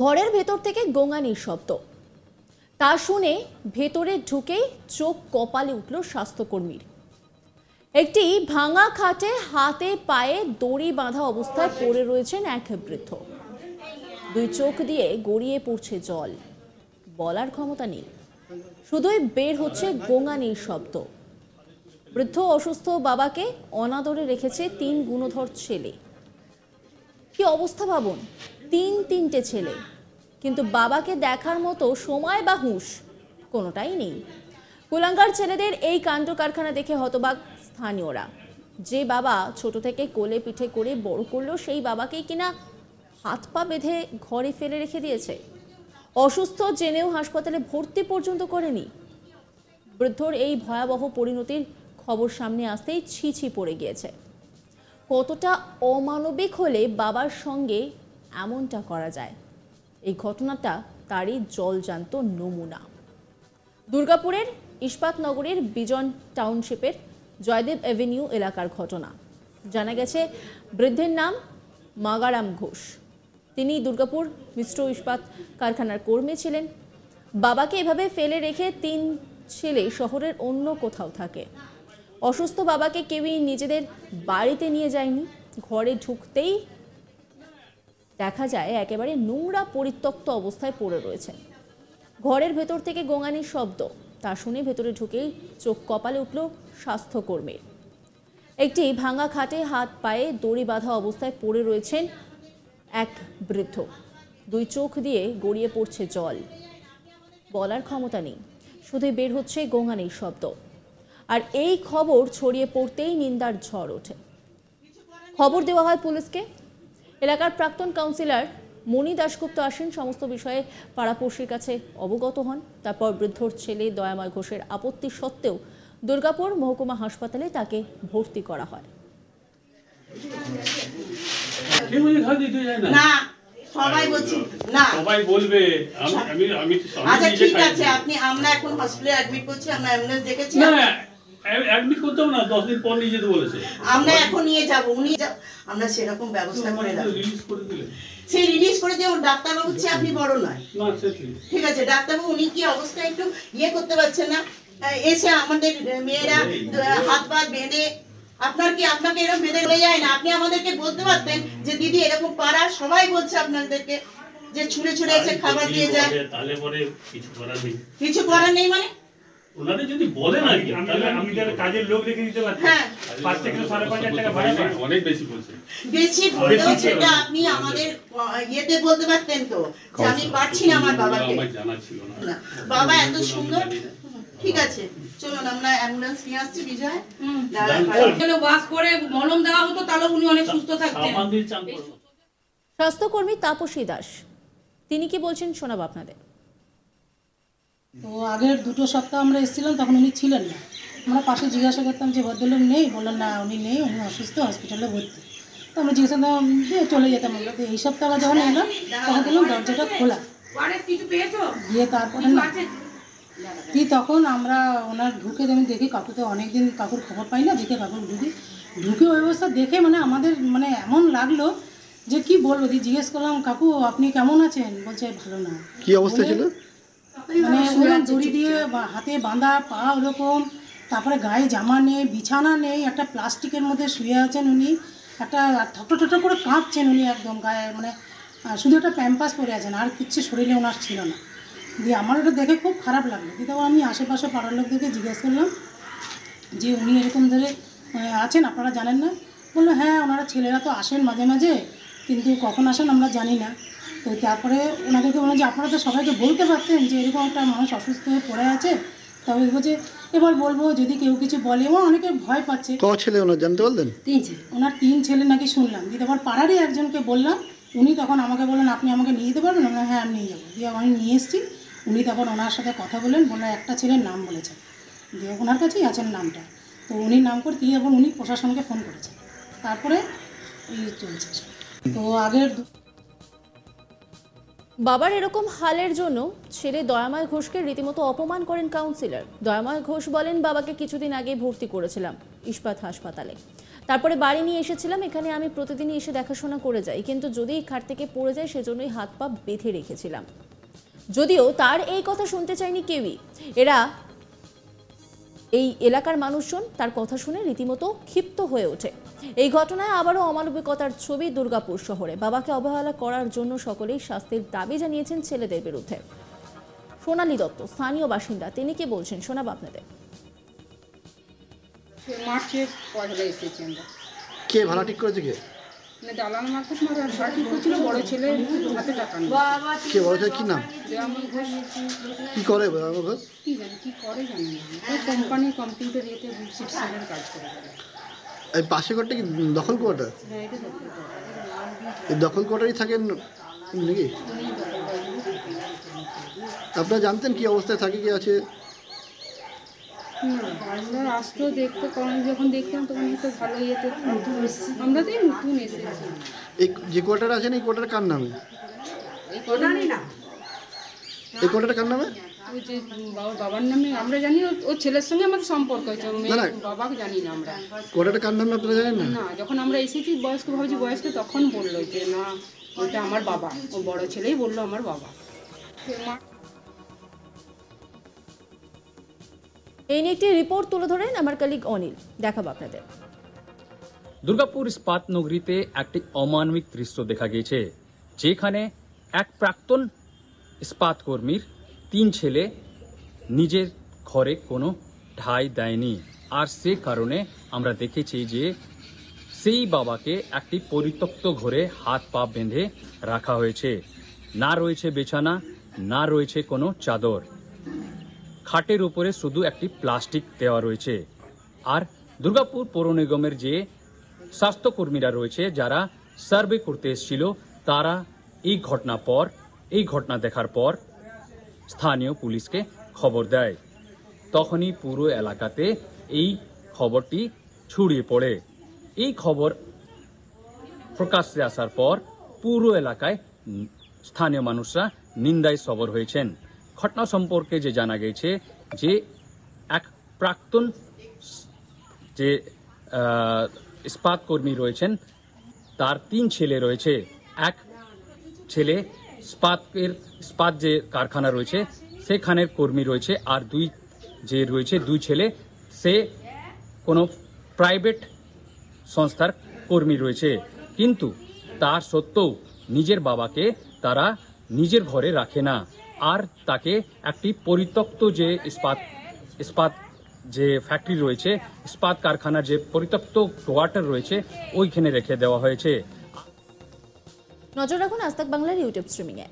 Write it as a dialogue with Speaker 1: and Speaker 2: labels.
Speaker 1: ঘরের ভেতর থেকে গোঙানির শব্দ, তা শুনে ভেতরে ঢুকেই চোখ কপালে উঠল স্বাস্থ্যকর্মীর। একটি ভাঙা খাটে হাতে পায়ে দড়ি বাঁধা অবস্থায় পড়ে রয়েছেন এক বৃদ্ধ। দুই চোখ দিয়ে গড়িয়ে পড়ছে জল, বলার ক্ষমতা নেই, শুধুই বের হচ্ছে গোঙানির শব্দ। বৃদ্ধ অসুস্থ বাবাকে অনাদরে রেখেছে 3 গুণধর ছেলে। কি অবস্থা ভাবুন, 3টে ছেলে, কিন্তু বাবাকে দেখার মতো সময় বা হুঁশ কোনোটাই নেই। কুলাঙ্গার ছেলেদের এই কাণ্ড কারখানা দেখে হতবাক স্থানীয়রা। যে বাবা ছোট থেকে কোলে পিঠে করে বড় করলো, সেই বাবাকেই কিনা হাত পা বেঁধে ঘরে ফেলে রেখে দিয়েছে। অসুস্থ জেনেও হাসপাতালে ভর্তি পর্যন্ত করেনি। বৃদ্ধর এই ভয়াবহ পরিণতির খবর সামনে আসতেই ছি পড়ে গিয়েছে। কতটা অমানবিক হলে বাবার সঙ্গে এমনটা করা যায়, এই ঘটনাটা তারই জলজান্ত নমুনা। দুর্গাপুরের ইস্পাতনগরের বিজন টাউনশিপের জয়দেব এভিনিউ এলাকার ঘটনা। জানা গেছে বৃদ্ধের নাম মাগারাম ঘোষ। তিনি দুর্গাপুর মিশ্র ইস্পাত কারখানার কর্মী ছিলেন। বাবাকে এভাবে ফেলে রেখে 3 ছেলে শহরের অন্য কোথাও থাকে। অসুস্থ বাবাকে কেউই নিজেদের বাড়িতে নিয়ে যায়নি। ঘরে ঢুকতেই দেখা যায় একেবারে নোংরা পরিত্যক্ত অবস্থায় পড়ে রয়েছে। ঘরের ভেতর থেকে গোঙানির শব্দ, তা শুনে ভেতরে ঢুকেই চোখ কপালে উঠল স্বাস্থ্যকর্মীর। একটি ভাঙা খাটে হাত পায়ে দড়ি বাঁধা অবস্থায় পড়ে রয়েছেন এক বৃদ্ধ। দুই চোখ দিয়ে গড়িয়ে পড়ছে জল, বলার ক্ষমতা নেই, শুধুই বের হচ্ছে গোঙানির শব্দ। আর এই খবর ছড়িয়ে পড়তেই নিন্দার ঝড় ওঠে। খবর দেওয়া হয় পুলিশকে। এলাকার প্রাক্তন কাউন্সিলর মণি দাশগুপ্ত আসেন, সমস্ত বিষয়ে পাড়াপড়শির কাছে অবগত হন। তারপর বৃদ্ধর ছেলে দয়াময় ঘোষের আপত্তি সত্ত্বেও দুর্গাপুর মহকুমা হাসপাতালে তাকে ভর্তি করা হয়।
Speaker 2: সবাই বলছি না, সবাই বলবে আমি আচ্ছা ঠিক আছে, আপনি আমরা এখন হসপিটালে অ্যাডমিট করছি, আমরা অ্যাম্বুলেন্স ডেকেছি। না অ্যাডমিট করতে হবে না, 10 দিন পর নিয়ে যেতে বলেছে। আমরা এখন নিয়ে যাব, উনি আমরা সেরকম ব্যবস্থা করে রাখব। রিলিজ করে দিলেন, সেই রিলিজ করে দিয়ে ডাক্তার বাবু হচ্ছে আপনি বড় নয়, না ঠিক আছে ডাক্তারবাবু উনি কি অবস্থা একটু ইয়ে করতে পারছেন না, এসে আমাদের মেয়েরা হাত পা বেঁধে আপনাকে এরকম বেঁধে লয়ে যায় না। আপনি আমাদেরকে বলতে পারতেন যে দিদি এরকম পাড়া সবাই বলছে আপনাদেরকে যে ছুঁড়ে এসে খাবার দিয়ে যায়, তাহলে পরে কিছু করার নেই মানে ওনাদের যদি বলেন আর কি, তাহলে আমি তার কাজের লোক রেখে দিতে পারতাম। হ্যাঁ 5 থেকে 5.5 টাকা ভাড়া পায়, অনেক বেশি বলছে। বেশি বললেও সেটা আপনি আমাদের ইয়েতে বলতে পারতেন তো যে আমি পারছি না আমার বাবাকে, আমার জানা ছিল না বাবা এত সুন্দর। ঠিক আছে চলুন আমরা অ্যাম্বুলেন্স নিয়ে আসছি বিজয়, দাঁড়ালে ওয়াশ করে মলম দেওয়া হতো তাহলে উনি অনেক সুস্থ থাকতেন।
Speaker 1: স্বাস্থ্যকর্মী তাপসী দাস তিনি কি বলছেন শোনাবো আপনাদের।
Speaker 3: তো আগের 2 সপ্তাহ আমরা এসেছিলাম, তখন উনি ছিলেন না। আমরা পাশে জিজ্ঞাসা করতাম যে ভদ্রলোক নেই, বললেন না উনি নেই, উনি অসুস্থ, হসপিটালে ভর্তি। তো আমরা জিজ্ঞাসা করতাম দিয়ে চলে যেতাম। আমরা তো এই সপ্তাহ যখন এলাম তখন দেখলাম দরজাটা খোলা, দিয়ে তারপরে কি তখন আমরা ওনার ঢুকে আমি দেখি, কাকু তো অনেকদিন কাকুর খবর পাই না, দেখে কাকুর ঢুকে ওই অবস্থা দেখে আমাদের এমন লাগলো যে কি বলবো। দিয়ে জিজ্ঞেস করলাম কাকু আপনি কেমন আছেন, বলছে ভালো না।
Speaker 4: কি অবস্থা ছিল?
Speaker 3: দড়ি দিয়ে হাতে বাঁধা, পা ওরকম, তারপরে গায়ে জামা নেই, বিছানা নেই, একটা প্লাস্টিকের মধ্যে শুয়ে আছেন উনি, একটা ঠটো করে কাঁপছেন উনি একদম গায়ে, শুধু একটা প্যাম্পাস পরে আছেন, আর কিচ্ছু শরীরে ওনার ছিল না। দিয়ে আমার এটা দেখে খুব খারাপ লাগলো। দিয়ে তখন আমি আশেপাশে পাড়ার লোকদেরকে জিজ্ঞেস করলাম যে উনি এরকম ধরে আছেন, আপনারা জানেন না? বললো হ্যাঁ ওনারা ছেলেরা তো আসেন মাঝে মাঝে, কিন্তু কখন আসেন আমরা জানি না। তো তারপরে ওনাদেরকে বললাম যে আপনারা তো সবাইকে বলতে পারতেন যে এরকম একটা মানুষ অসুস্থ হয়ে পড়ে আছে। তবে বলছে এবার বলবো যদি কেউ কিছু বলে, এবং অনেকে ভয় পাচ্ছে।
Speaker 4: ক ছেলে ওনার জানতে বললেন?
Speaker 3: 3 ছেলে, ওনার 3 ছেলে নাকি শুনলাম। দিয়ে তারপর পাড়ারই একজনকে বললাম, উনি তখন আমাকে বললেন আপনি আমাকে নিয়ে যেতে পারবেন? আমরা হ্যাঁ আমি নিয়ে যাবো। দিয়ে আমি নিয়ে এসেছি। উনি তখন ওনার সাথে কথা বললেন, একটা ছেলের নাম বলেছেন, দিয়ে ওনার কাছেই আছেন নামটা। তো উনি নাম করে দিয়ে এখন উনি প্রশাসনকে ফোন করেছেন, তারপরে এই চলছে। তো আগের
Speaker 1: বাবার এরকম হালের জন্য ছেলে দয়াময় ঘোষকে রীতিমতো অপমান করেন কাউন্সিলর। দয়াময় ঘোষ বলেন বাবাকে কিছুদিন আগে ভর্তি করেছিলাম ইস্পাত হাসপাতালে, তারপরে বাড়ি নিয়ে এসেছিলাম, এখানে আমি প্রতিদিনই এসে দেখাশোনা করে যাই, কিন্তু যদি খাট থেকে পড়ে যায় সেজন্যই হাত পা বেঁধে রেখেছিলাম। যদিও তার এই কথা শুনতে চায়নি কেউই। এই এলাকার মানুষজন তার কথা শুনে রীতিমতো ক্ষিপ্ত হয়ে ওঠে। এই ঘটনায় আবারও অমানবিকতার ছবি দুর্গাপুর শহরে। বাবাকে অবহেলা করার জন্য সকলেই শাস্তির দাবি জানিয়েছেন ছেলেদের বিরুদ্ধে। সোনালী দত্ত স্থানীয় বাসিন্দা, তিনি কি বলছেন শোনাব আপনাদের।
Speaker 5: মার্চে পয়লা এসেছি আমরা।
Speaker 4: কে ভাড়া ঠিক করেছে? কে
Speaker 5: দালাল মার্কেট ভাড়া ঠিক করছিল, বড় ছেলে হাতে টাকা নেই।
Speaker 4: কে বড় ছেলে? কি নাম? কি করে ঘোষ?
Speaker 5: কি জানি কি করে জানি না। ওই কোম্পানি কম্পিউটার ইয়েতে সিটিসেলের কাজ করে।
Speaker 4: এই পাশে ঘরটা কি দখল কোয়ার্টার?
Speaker 5: হ্যাঁ, এটা দখল করে।
Speaker 4: এই দখল কোয়ার্টারই থাকেন নাকি? আপনারা জানতেন কি অবস্থায় থাকে, কি আছে?
Speaker 5: আমরা আসতেও দেখতে, কারণ যখন দেখতাম তখন তো ভালো ইয়েতে আমরা তো নতুন এসেছি।
Speaker 4: এই যে কোয়ার্টার আছেন, এই কোয়ার্টার কার নামে?
Speaker 5: এই কোয়ার্টারই না,
Speaker 4: এই কোয়ার্টার কার নামে?
Speaker 5: ওই যে বাবার নামে আমরা জানি। ওর ছেলের সঙ্গে আমাদের সম্পর্ক হয়েছে, বাবাকে জানি না আমরা।
Speaker 4: কোয়ার্টারটা কার নামে আপনারা জানেন না?
Speaker 5: না, যখন আমরা এসেছি বয়স্ক ভাবছি বয়স্ক, তখন বললো যে না ওটা আমার বাবা। ও বড় ছেলেই বললো আমার বাবা।
Speaker 1: এই নিয়ে একটি রিপোর্ট তুলে ধরেন আমার কলিগ অনিল, দেখাবো আপনাদের।
Speaker 6: দুর্গাপুর ইস্পাত নগরীতে একটি অমানবিক দৃশ্য দেখা গিয়েছে, যেখানে এক প্রাক্তন ইস্পাত কর্মীর 3 ছেলে নিজের ঘরে কোনো ঠাঁই দেয়নি। আর সে কারণে আমরা দেখেছি যে সেই বাবাকে একটি পরিত্যক্ত ঘরে হাত পা বেঁধে রাখা হয়েছে। না রয়েছে বিছানা, না রয়েছে কোনো চাদর, খাটের উপরে শুধু একটি প্লাস্টিক দেওয়া রয়েছে। আর দুর্গাপুর পৌর নিগমের যে স্বাস্থ্যকর্মীরা রয়েছে, যারা সার্ভে করতে এসেছিল, তারা এই ঘটনা দেখার পর স্থানীয় পুলিশকে খবর দেয়। তখনই পুরো এলাকাতে এই খবরটি ছড়িয়ে পড়ে। এই খবর প্রকাশ্যে আসার পর পুরো এলাকায় স্থানীয় মানুষরা নিন্দায় সবর হয়েছেন। ঘটনা সম্পর্কে যে জানা গেছে যে এক প্রাক্তন যে ইস্পাত কর্মী রয়েছেন, তার 3 ছেলে রয়েছে। এক ছেলে ইস্পাত যে কারখানা রয়েছে সেখানের কর্মী রয়েছে, আর দুই ছেলে সে কোনো প্রাইভেট সংস্থার কর্মী রয়েছে। কিন্তু তার সত্ত্বেও নিজের বাবাকে তারা নিজের ঘরে রাখে না, আর তাকে একটি পরিত্যক্ত যে ইস্পাত যে ফ্যাক্টরি রয়েছে, ইস্পাত কারখানার যে পরিত্যক্ত কোয়ার্টার রয়েছে, ওইখানে রেখে দেওয়া হয়েছে।
Speaker 1: নজর রাখুন আজ তাক বাংলার ইউটিউব স্ট্রিমিংয়ে।